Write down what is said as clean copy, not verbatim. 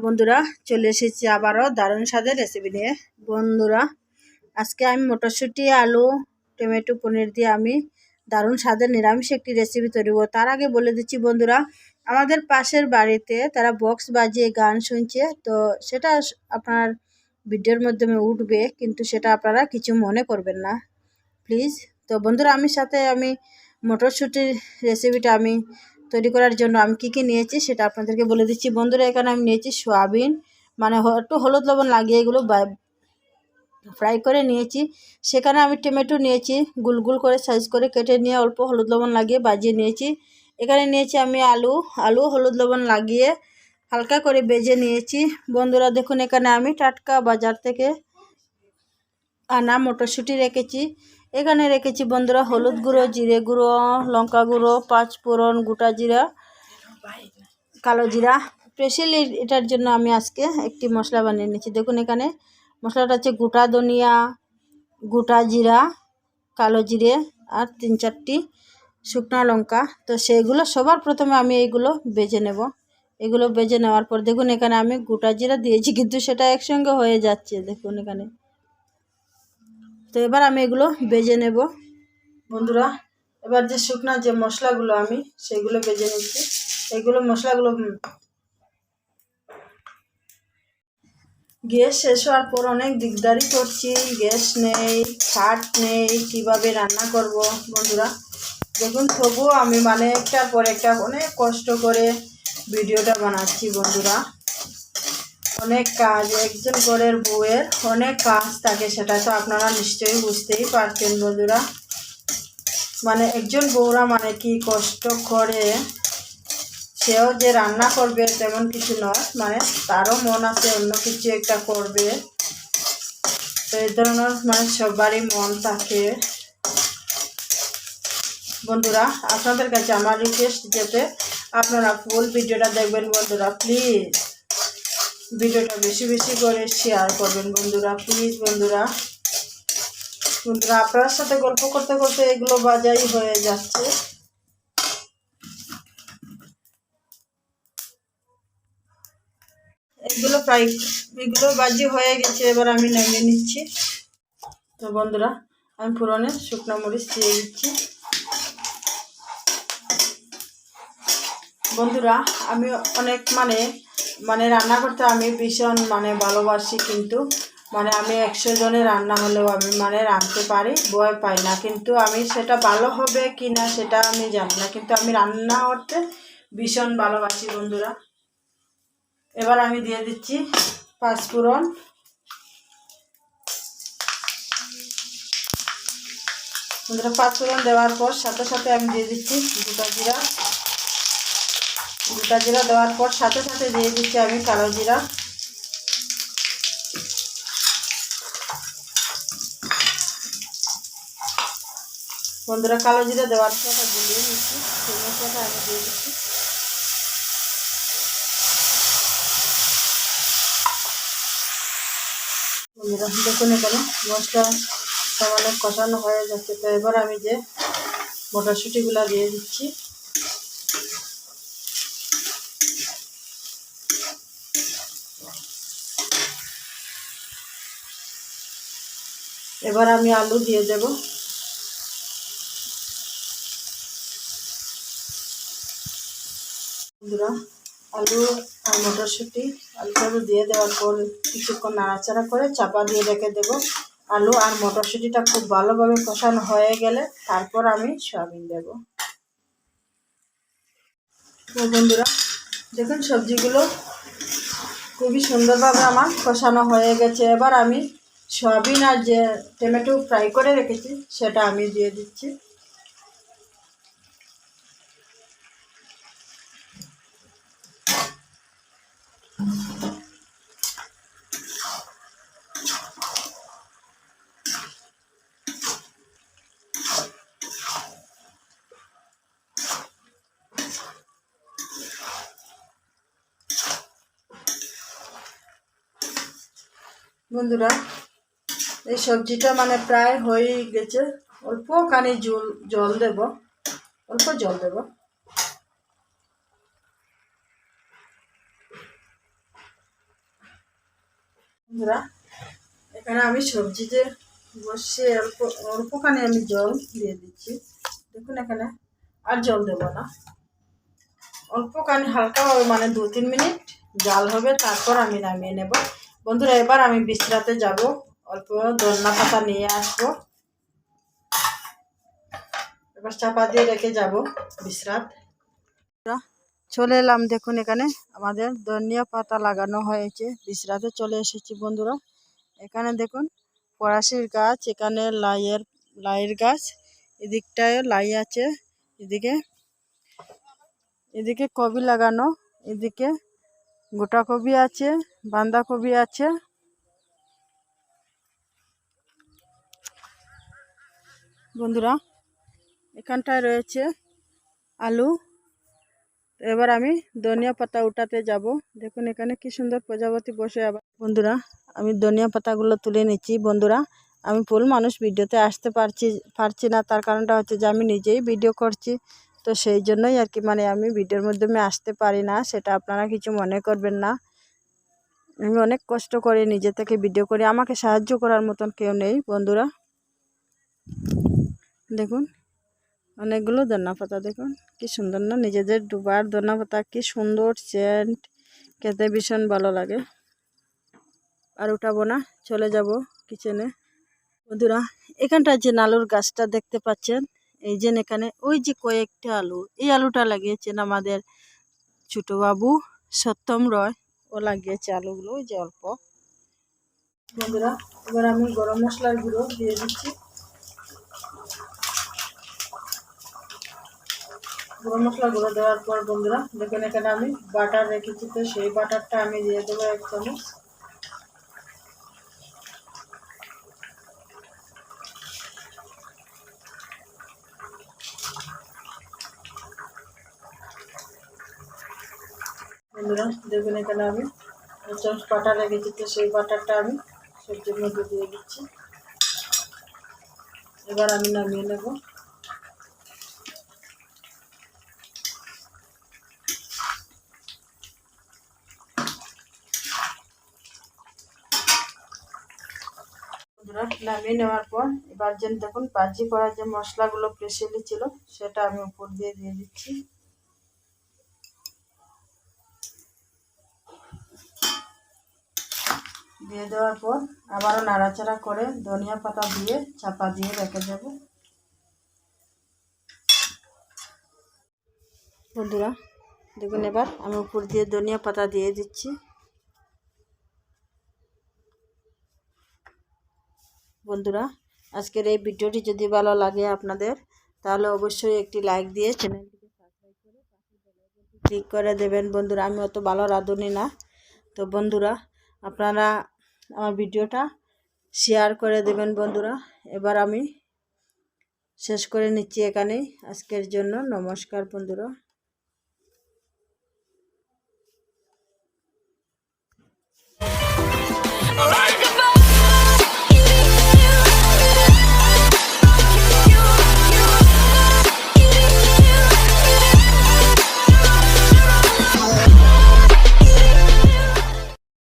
বন্ধুরা চলে এসেছি আবারও দারুণ স্বাদের রেসিপি নিয়ে। বন্ধুরা আজকে আমি মটরশুঁটি আলু টমেটো পনির দিয়ে আমি দারুণ স্বাদের নিরামিষ একটি রেসিপি তৈরি করব। তার আগে বলে দিচ্ছি বন্ধুরা, আমাদের পাশের বাড়িতে তারা বক্স বাজিয়ে গান শুনছে, তো সেটা আপনার ভিডিওর মাধ্যমে উঠবে, কিন্তু সেটা আপনারা কিছু মনে করবেন না প্লিজ। তো বন্ধুরা আমি মটরশুঁটির রেসিপিটা আমি তৈরি করার জন্য আমি কী কী নিয়েছি সেটা আপনাদেরকে বলে দিচ্ছি। বন্ধুরা এখানে আমি নিয়েছি সয়াবিন, মানে একটু হলুদ লবণ লাগিয়ে এগুলো ফ্রাই করে নিয়েছি। সেখানে আমি টমেটো নিয়েছি, গুল করে সাইজ করে কেটে নিয়ে অল্প হলুদ লবণ লাগিয়ে বাজিয়ে নিয়েছি। এখানে নিয়েছি আমি আলু হলুদ লবণ লাগিয়ে হালকা করে ভেজে নিয়েছি। বন্ধুরা দেখুন, এখানে আমি টাটকা বাজার থেকে আনা মটরশুঁটি রেখেছি। এখানে রেখেছি বন্ধুরা হলুদ গুঁড়ো, জিরে গুঁড়ো, লঙ্কা গুঁড়ো, পাঁচফোড়ন, গোটা জিরা, কালো জিরা। স্পেশালি এটার জন্য আমি আজকে একটি মশলা বানিয়ে নিয়েছি। দেখুন এখানে মশলাটা হচ্ছে গোটা ধনিয়া, গোটা জিরা, কালো জিরে আর 3-4টি শুকনো লঙ্কা। তো সেইগুলো সবার প্রথমে আমি এইগুলো ভেজে নেব। এগুলো ভেজে নেওয়ার পর দেখুন এখানে আমি গোটা জিরা দিয়েছি, কিন্তু সেটা একসঙ্গে হয়ে যাচ্ছে দেখুন এখানে। তো এবার আমি এগুলো ভেজে নেব বন্ধুরা। এবার যে শুকনা যে মশলাগুলো আমি সেগুলো ভেজে নিচ্ছি। এইগুলো মশলাগুলো গ্যাস শেষ হওয়ার পর অনেক দিকদারি করছি, গ্যাস নেই, খাট নেই, কিভাবে রান্না করব বন্ধুরা দেখুন। তবুও আমি একটার পর একটা অনেক কষ্ট করে ভিডিওটা বানাচ্ছি বন্ধুরা। অনেক কাজ, একজন ঘরের বউয়ের অনেক কাজ থাকে, সেটা তো আপনারা নিশ্চয়ই বুঝতেই পারছেন বন্ধুরা। একজন বউরা কি কষ্ট করে, সেও যে রান্না করবে তেমন কিছু নয়, তারও মন আছে অন্য কিছু একটা করবে। তো এই ধরনের সবারই মন থাকে বন্ধুরা। আপনাদের কাছে আমার রিকোয়েস্ট, যাতে আপনারা ফুল ভিডিওটা দেখবেন বন্ধুরা। প্লিজ ভিডিওটা বেশি বেশি করে শেয়ার করবেন বন্ধুরা, প্লিজ বন্ধুরা। আপনার সাথে গল্প করতে করতে এগুলো বাজাই হয়ে যাচ্ছে। এগুলো বাজি হয়ে গেছে, এবার আমি নামিয়ে নিচ্ছি। তো বন্ধুরা আমি ফোড়নে শুকনো মরিচ দিয়ে দিচ্ছি। বন্ধুরা আমি অনেক রান্না করতে আমি ভীষণ ভালোবাসি, কিন্তু আমি 100 জনের রান্না হলেও আমি রাঁধতে পারি, ভয় পাই না। কিন্তু আমি সেটা ভালো হবে কি না সেটা আমি জানি না, কিন্তু আমি রান্না করতে ভীষণ ভালোবাসি বন্ধুরা। এবার আমি দিয়ে দিচ্ছি পাঁচফোড়ন। বন্ধুরা পাঁচফোড়ন দেওয়ার পর সাথে সাথে আমি দিয়ে দিচ্ছি গোটা জিরা দেওয়ার পর সাথে সাথে দিয়ে দিচ্ছি আমি কালো জিরা। বন্ধুরা কালো জিরা দেওয়ার পর গুলিয়ে নিচ্ছি, সেই মশলাটা আমি দিয়ে দিচ্ছি। বন্ধুরা দেখুন এখানে মশলা অনেক কষানো হয়ে যাচ্ছে। তো এবার আমি যে মটরশুঁটিগুলো দিয়ে দিচ্ছি। এবার আমি আলু দিয়ে দেব। বন্ধুরা আলু আর আলু দিয়ে দেওয়ার পর কিছুক্ষণ নাড়াচাড়া করে চাপা দিয়ে রেখে দেব। আলু আর মটরশুঁটিটা খুব ভালোভাবে কষানো হয়ে গেলে তারপর আমি সয়াবিন দেব। তো বন্ধুরা দেখুন সবজিগুলো খুবই সুন্দরভাবে আমার কষানো হয়ে গেছে। এবার আমি সয়াবিন আর যে টমেটো ফ্রাই করে রেখেছি সেটা আমি দিয়ে দিচ্ছি। বন্ধুরা এই সবজিটা প্রায় হয়ে গেছে, অল্পখানি জল দেব, অল্প জল দেব। বন্ধুরা এখানে আমি সবজিতে বসে অল্প অল্পখানি আমি জল দিয়ে দিচ্ছি। দেখুন এখানে আর জল দেবো না, অল্পখানি হালকাভাবে মানে 2-3 মিনিট জাল হবে, তারপর আমি নামিয়ে নেব। বন্ধুরা এবার আমি বিশ্রাতে যাব, অল্প ধনিয়া পাতা নিয়ে আসবো, এবার চাপা দিয়ে রেখে যাব বিশ্রাত। চলে এলাম, দেখুন এখানে আমাদের ধনিয়া পাতা লাগানো হয়েছে, বিশ্রাতে চলে এসেছি বন্ধুরা। এখানে দেখুন ফরাসির গাছ, এখানে লাইয়ের গাছ, এদিকটায় লাই আছে, এদিকে কবি লাগানো, এদিকে গোটা কবি আছে, বাঁধাকপি আছে। বন্ধুরা এখানটায় রয়েছে আলু। এবার আমি ধনিয়া পাতা উঠাতে যাব। দেখুন এখানে কি সুন্দর প্রজাপতি বসে। আবার বন্ধুরা আমি ধনিয়া পাতাগুলো তুলে নিচ্ছি। বন্ধুরা আমি ফুল মানুষ ভিডিওতে আসতে পারছি না, তার কারণটা হচ্ছে যে আমি নিজেই ভিডিও করছি, তো সেই জন্যই আর কি মানে আমি ভিডিওর মাধ্যমে আসতে পারি না, সেটা আপনারা কিছু মনে করবেন না। আমি অনেক কষ্ট করে নিজে থেকে ভিডিও করি, আমাকে সাহায্য করার মতন কেউ নেই। বন্ধুরা দেখুন অনেকগুলো ধনিয়া পাতা, দেখুন কি সুন্দর না, নিজেদের ডুবার ধনিয়া পাতা, কি সুন্দর সেন্ট, খেতে ভীষণ ভালো লাগে। আর উঠাবো না, চলে যাব কিচেনে। বন্ধুরা এখানটা যে আলুর গাছটা দেখতে পাচ্ছেন, এই যে এখানে ওই যে কয়েকটা আলু, এই আলুটা লাগিয়েছেন আমাদের ছোট বাবু সত্যম রয়, ও লাগিয়েছে আলুগুলো, ওই যে অল্প। বন্ধুরা এবার আমি গরম মশলার গুঁড়ো দিয়ে দিচ্ছি। গরম মশলা গুঁড়ো দেওয়ার পর বন্ধুরা দেখুন এখানে আমি বাটার রেখেছি, তো সেই বাটারটা আমি দিয়ে দেবো 1 চামচ। বন্ধুরা দেখুন এখানে আমি 1 চামচ বাটার রেখেছি, তো সেই বাটারটা আমি সবজির মধ্যে দিয়ে দিচ্ছি। এবার আমি নামিয়ে নেব। বন্ধুরা নামিয়ে নেওয়ার পর এবার যে দেখুন ভাজি করার যে মশলাগুলো পেশালি ছিল সেটা আমি উপর দিয়ে দিচ্ছি। দিয়ে দেওয়ার পর আবারও নাড়াচাড়া করে ধনিয়া পাতা দিয়ে চাপা দিয়ে রেখে দেব। বন্ধুরা দেখুন এবার আমি উপর দিয়ে ধনিয়া পাতা দিয়ে দিচ্ছি। বন্ধুরা আজকের এই ভিডিওটি যদি ভালো লাগে আপনাদের, তাহলে অবশ্যই একটি লাইক দিয়ে চ্যানেলটিকে সাবস্ক্রাইব করে পাশে বেল আইকনটি ক্লিক করে দেবেন। বন্ধুরা আমি অত ভালো রাঁধুনি না, তো বন্ধুরা আপনারা আমার ভিডিওটা শেয়ার করে দেবেন। বন্ধুরা এবার আমি শেষ করে নিচ্ছি এখানেই আজকের জন্য। নমস্কার বন্ধুরা।